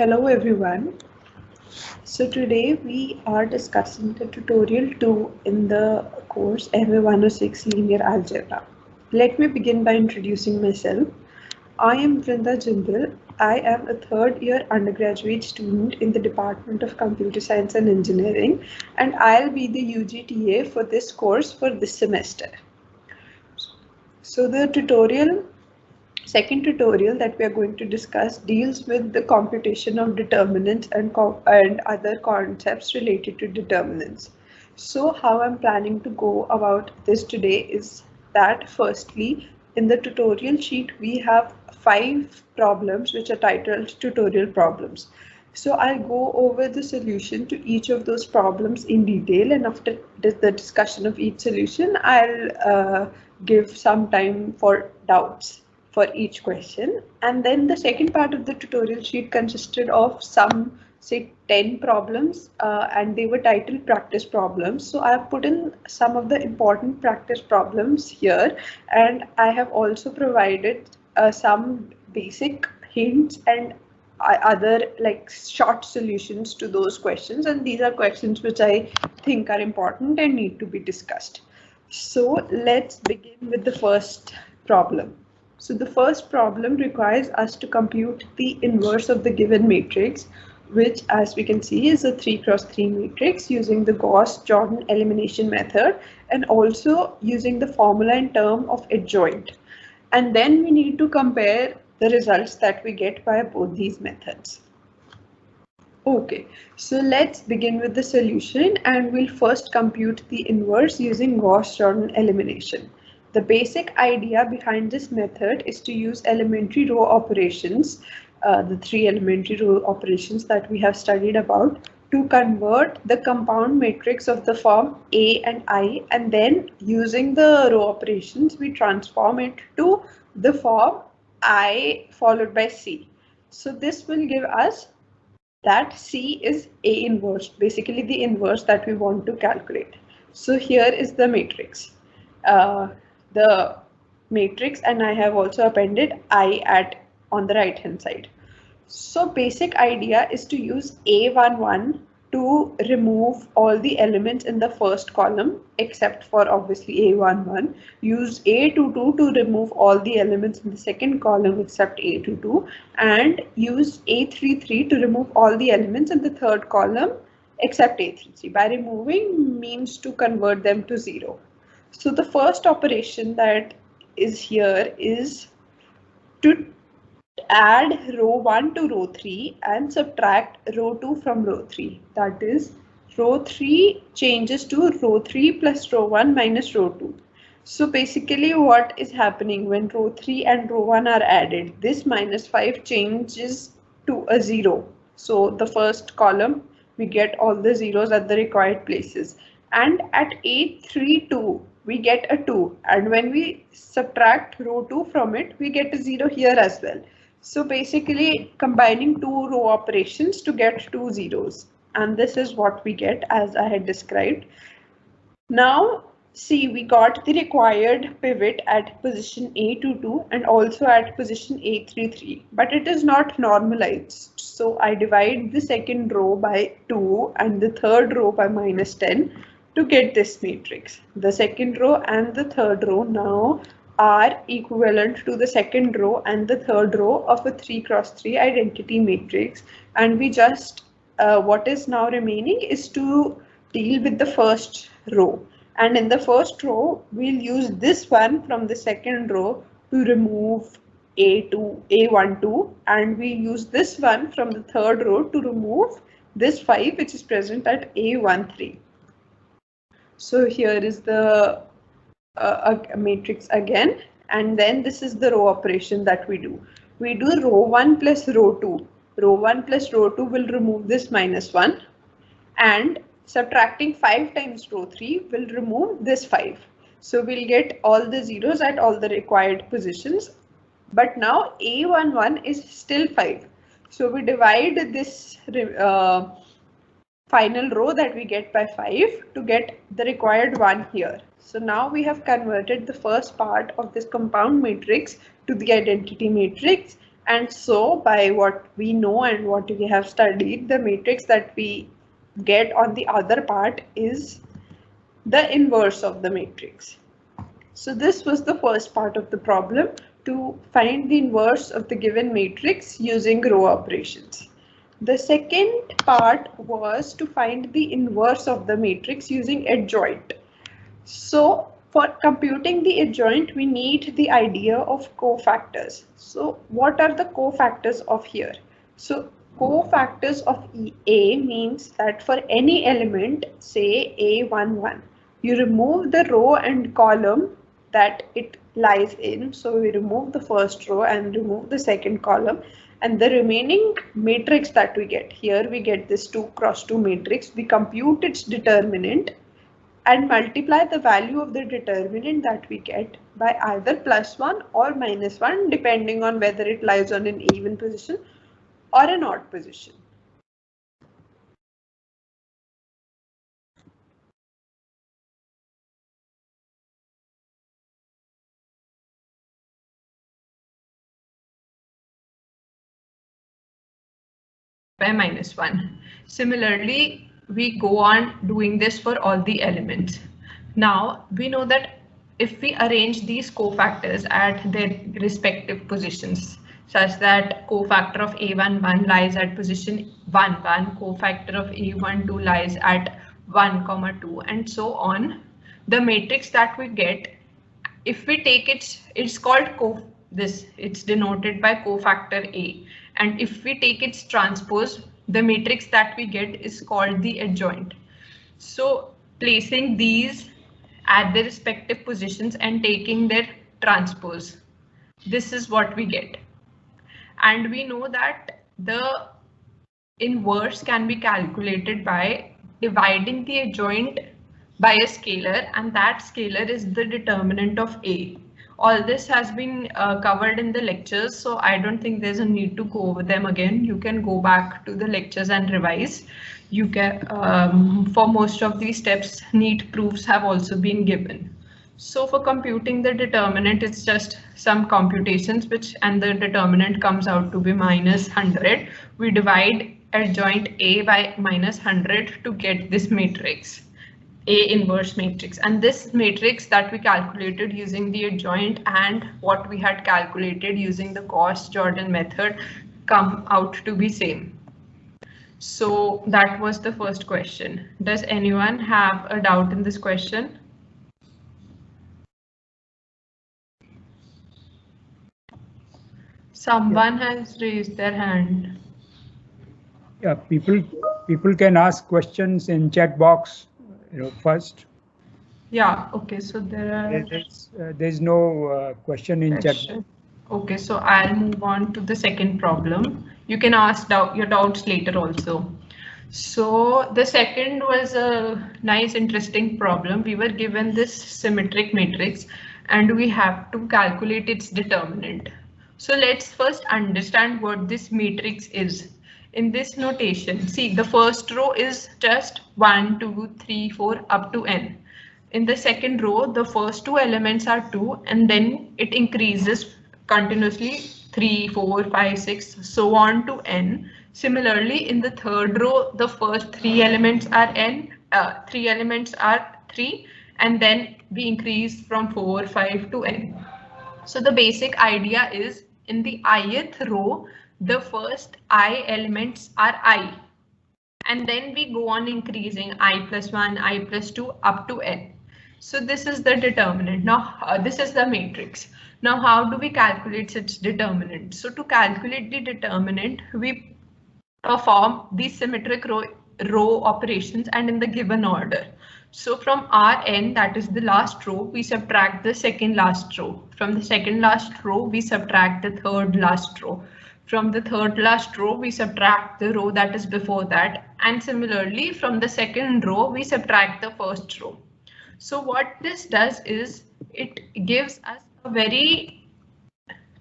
Hello everyone. So today we are discussing the tutorial 2 in the course MA 106 Linear Algebra. Let me begin by introducing myself. I am Vrinda Jindal. I am a third year undergraduate student in the Department of Computer Science and Engineering, and I'll be the UGTA for this course for this semester. So the second tutorial that we are going to discuss deals with the computation of determinants and other concepts related to determinants. So how I'm planning to go about this today is that firstly, in the tutorial sheet, we have 5 problems which are titled tutorial problems. So I'll go over the solution to each of those problems in detail, and after the discussion of each solution, I'll give some time for doubts for each question. And then the second part of the tutorial sheet consisted of some, say, 10 problems, and they were titled practice problems. So I have put in some of the important practice problems here, and I have also provided some basic hints and other like short solutions to those questions, and these are questions which I think are important and need to be discussed. So let's begin with the first problem. So the first problem requires us to compute the inverse of the given matrix, which as we can see is a 3 cross 3 matrix using the Gauss-Jordan elimination method and also using the formula in term of adjoint. And then we need to compare the results that we get by both these methods. Okay, so let's begin with the solution, and we'll first compute the inverse using Gauss-Jordan elimination. The basic idea behind this method is to use elementary row operations, the 3 elementary row operations that we have studied about, to convert the compound matrix of the form A and I, and then using the row operations, we transform it to the form I followed by C. So this will give us that C is A inverse, basically the inverse that we want to calculate. So here is the matrix. The matrix, and I have also appended I on the right hand side. So basic idea is to use A11 to remove all the elements in the first column except for obviously A11. Use A22 to remove all the elements in the second column except A22, and use A33 to remove all the elements in the third column except A33. By removing means to convert them to 0. So the first operation that is here is to add row 1 to row 3 and subtract row 2 from row 3. That is, row 3 changes to row 3 plus row 1 minus row 2. So basically what is happening when row 3 and row 1 are added, this minus 5 changes to a 0. So the first column, we get all the zeros at the required places. And at A32, we get a 2. And when we subtract row 2 from it, we get a 0 here as well. So basically combining 2 row operations to get 2 zeros, and this is what we get as I had described. Now see, we got the required pivot at position A22 and also at position A33, but it is not normalized. So I divide the second row by 2 and the third row by minus 10 to get this matrix. The second row and the third row now are equivalent to the second row and the third row of a 3 cross 3 identity matrix, and we just what is now remaining is to deal with the first row, and in the first row we'll use this one from the second row to remove A12, and we use this one from the third row to remove this 5 which is present at A13. So here is the a matrix again, and then this is the row operation that we do. We do row 1 plus row 2. Row 1 plus row 2 will remove this minus 1, and subtracting 5 times row 3 will remove this 5. So we'll get all the zeros at all the required positions, but now A11 is still 5. So we divide this final row that we get by 5 to get the required one here. So now we have converted the first part of this compound matrix to the identity matrix, And so by what we know and what we have studied, the matrix that we get on the other part is the inverse of the matrix. So this was the first part of the problem, to find the inverse of the given matrix using row operations. The second part was to find the inverse of the matrix using adjoint. So for computing the adjoint, we need the idea of cofactors. So what are the cofactors of here? So cofactors of A means that for any element, say A11, you remove the row and column that it lies in. So we remove the first row and remove the second column, and the remaining matrix that we get here, we get this 2 cross 2 matrix. We compute its determinant and multiply the value of the determinant that we get by either +1 or -1, depending on whether it lies on an even position or an odd position. By -1. Similarly, we go on doing this for all the elements. Now we know that if we arrange these cofactors at their respective positions, such that cofactor of A11 lies at position 1, 1, cofactor of A12 lies at 1, 2, and so on, the matrix that we get, if we take it's called it's denoted by cofactor A, and if we take its transpose, the matrix that we get is called the adjoint. So placing these at their respective positions and taking their transpose, this is what we get. And we know that the inverse can be calculated by dividing the adjoint by a scalar, and that scalar is the determinant of A. All this has been covered in the lectures, so I don't think there's a need to go over them again. You can go back to the lectures and revise. You can, for most of these steps, neat proofs have also been given. So for computing the determinant, it's just some computations, and the determinant comes out to be -100. We divide adjoint A by -100 to get this matrix, A inverse matrix, and this matrix that we calculated using the adjoint and what we had calculated using the Gauss-Jordan method come out to be same. So that was the first question. Does anyone have a doubt in this question? Someone has raised their hand. Yeah, people can ask questions in chat box, first. Yeah, okay, so there's no question in chat. Okay, so I'll move on to the second problem. You can ask your doubts later also. So the second was a nice, interesting problem. We were given this symmetric matrix and we have to calculate its determinant. So let's first understand what this matrix is. In this notation, see, the first row is just 1, 2, 3, 4 up to n. In the second row, the first two elements are 2, and then it increases continuously 3, 4, 5, 6, so on to n. Similarly, in the third row, the first three elements are 3, and then we increase from 4, 5 to n. So the basic idea is, in the ith row, the first I elements are I, and then we go on increasing I plus 1, I plus 2 up to n. So this is the determinant. Now this is the matrix. Now how do we calculate its determinant? So to calculate the determinant, we perform these symmetric row operations and in the given order. So from Rn, that is the last row, we subtract the second last row. From the second last row, we subtract the third last row. From the third last row, we subtract the row that is before that. And similarly, from the second row, we subtract the first row. So what this does is it gives us a very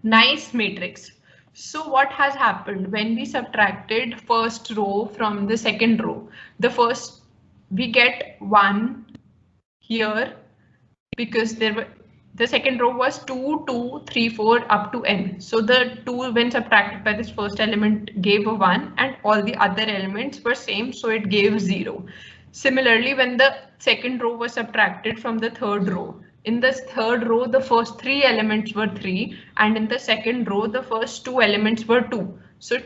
nice matrix. So what has happened when we subtracted first row from the second row? The first, we get 1 here because the second row was 2, 2, 3, 4 up to n. So the 2 when subtracted by this first element gave a 1 and all the other elements were same, so it gave 0. Similarly, when the second row was subtracted from the third row, in this third row the first 3 elements were 3 and in the second row the first 2 elements were 2. So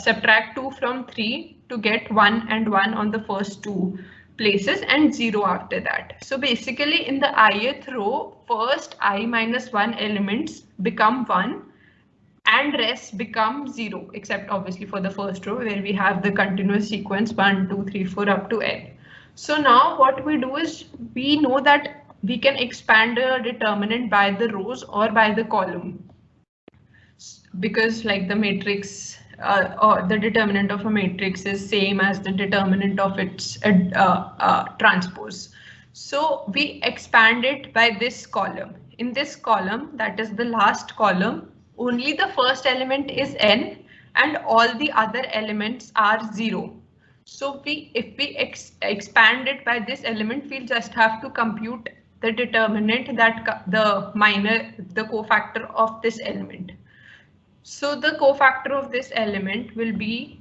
subtract 2 from 3 to get 1 and 1 on the first 2 places and 0 after that. So basically in the ith row, first I minus 1 elements become 1 and rest become 0, except obviously for the first row where we have the continuous sequence 1, 2, 3, 4 up to n. So now what we do is we know that we can expand a determinant by the rows or by the column, because like the matrix or the determinant of a matrix is same as the determinant of its transpose. So we expand it by this column. In this column, that is the last column, only the first element is n and all the other elements are 0. So if we expand it by this element, we'll just have to compute the determinant, that the cofactor of this element. So the cofactor of this element will be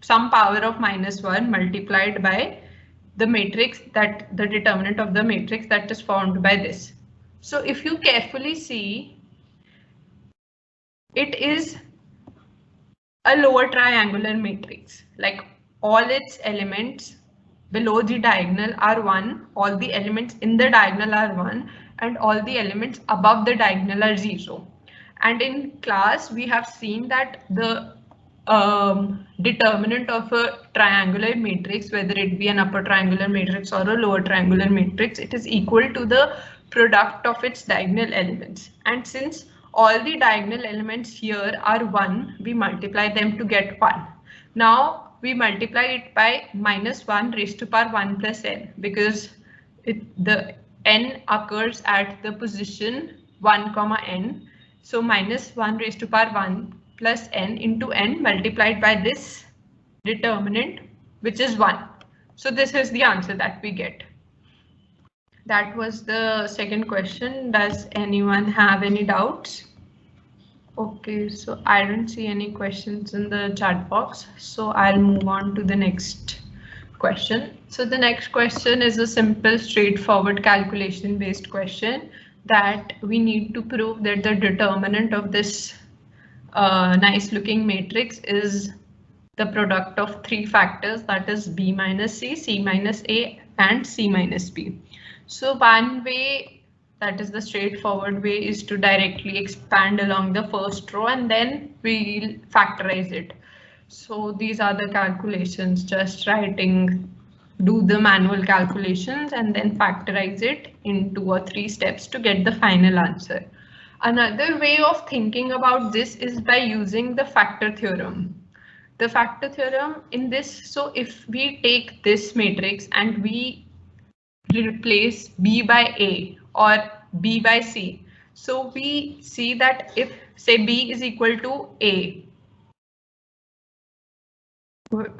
some power of -1 multiplied by the matrix, that the determinant of the matrix that is formed by this. So if you carefully see, it is a lower triangular matrix, like all its elements below the diagonal are 1, all the elements in the diagonal are 1, and all the elements above the diagonal are 0. And in class we have seen that the determinant of a triangular matrix, whether it be an upper triangular matrix or a lower triangular matrix, it is equal to the product of its diagonal elements. And since all the diagonal elements here are 1, we multiply them to get 1. Now we multiply it by -1 raised to power 1 plus n, because the n occurs at the position 1, n. So -1 raised to power 1 plus n into n multiplied by this determinant, which is 1. So this is the answer that we get. That was the second question. Does anyone have any doubts? Okay, so I don't see any questions in the chat box, so I'll move on to the next question. So the next question is a simple, straightforward calculation-based question that we need to prove that the determinant of this nice-looking matrix is the product of 3 factors, that is b minus c, c minus a, and c minus b. So one way, that is the straightforward way, is to directly expand along the first row and then we'll factorize it. So these are the calculations, just do the manual calculations and then factorize it in 2 or 3 steps to get the final answer. Another way of thinking about this is by using the factor theorem. The factor theorem in this, so if we take this matrix and we replace b by a or b by c, so we see that if say b is equal to a.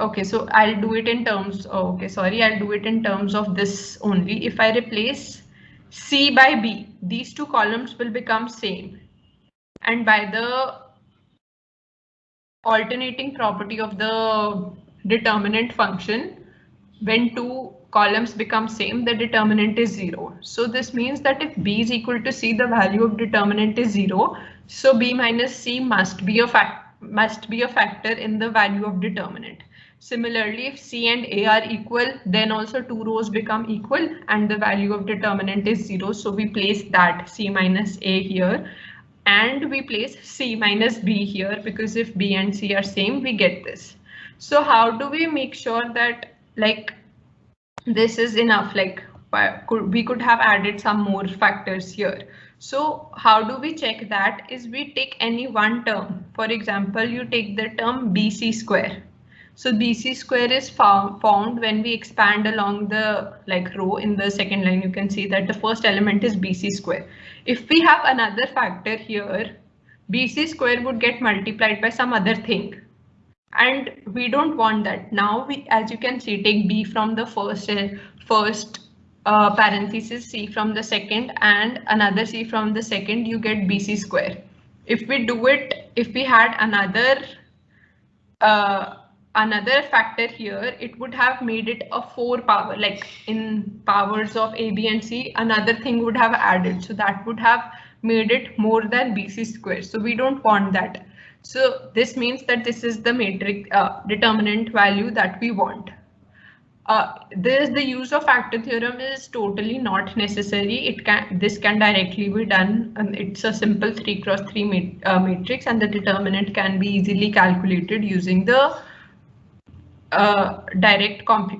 Okay, so I'll do it in terms, I'll do it in terms of this only. If I replace c by b, these 2 columns will become same, and by the alternating property of the determinant function, when 2 columns become same, the determinant is 0. So this means that if b is equal to c, the value of determinant is 0. So b minus c must be a factor in the value of determinant. Similarly, if c and a are equal, then also 2 rows become equal and the value of determinant is 0. So we place that c minus a here and we place c minus b here, because if b and c are same, we get this. So how do we make sure that this is enough? We could have added some more factors here. So how do we check that? Is we take any one term. For example, you take the term bc square. So bc square is found when we expand along the row. In the second line, you can see that the first element is bc square. If we have another factor here, bc square would get multiplied by some other thing. And we don't want that. Now we, as you can see, take b from the first parenthesis, c from the second, and another c from the second, you get bc square. If we do it, if we had another factor here, it would have made it a 4 power, like in powers of a, b, and c, another thing would have added. So that would have made it more than bc square. So we don't want that. So this means that this is the matrix determinant value that we want. The use of factor theorem is totally not necessary. This can directly be done. It's a simple 3x3 matrix, and the determinant can be easily calculated using the direct computation.